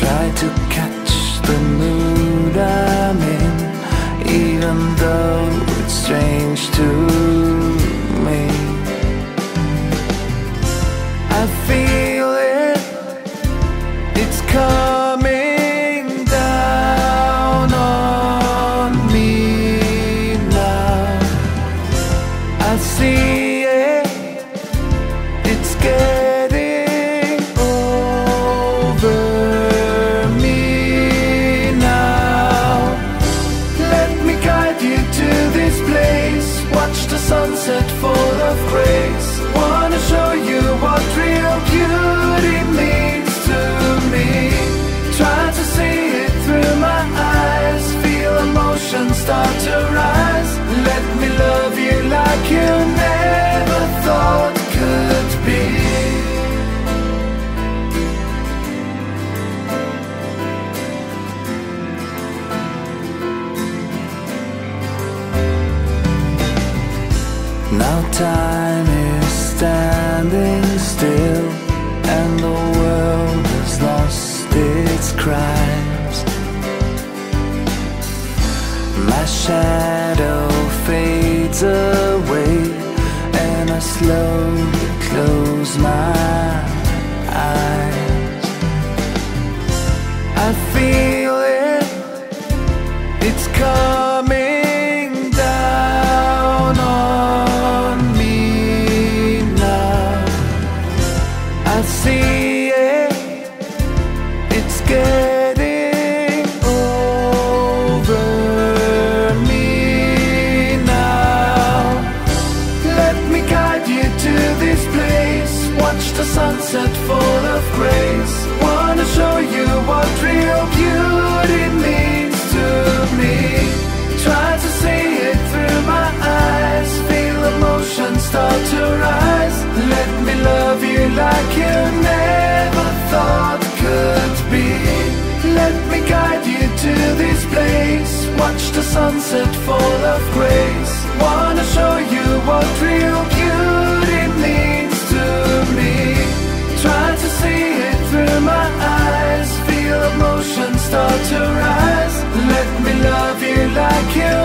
try to catch the mood I'm in, even though it's strange to me. I feel it, it's coming down on me now. I see it, it's getting over me now. Let me guide you to this place, watch the sunset full of grace. Wanna show you what real beauty means to me. Try to see it through my eyes, feel emotions start to rise. Let me love you like you never thought could be. Now time is standing still, and the world has lost its crimes. My shadow fades away, and I slowly close my eyes. I feel it, it's coming down on me now. I see it, it's getting over me now. Let me guide you to this place, watch the sunset full of grace. Wanna show you what real beauty means to me. Try to see it through my eyes, feel emotions start to rise. Let me love you like you never thought could be. Let me guide you to this place, watch the sunset full of grace. Wanna show you what real beauty means to me. Try to see it through my eyes, feel emotions start to rise. Let me love you like you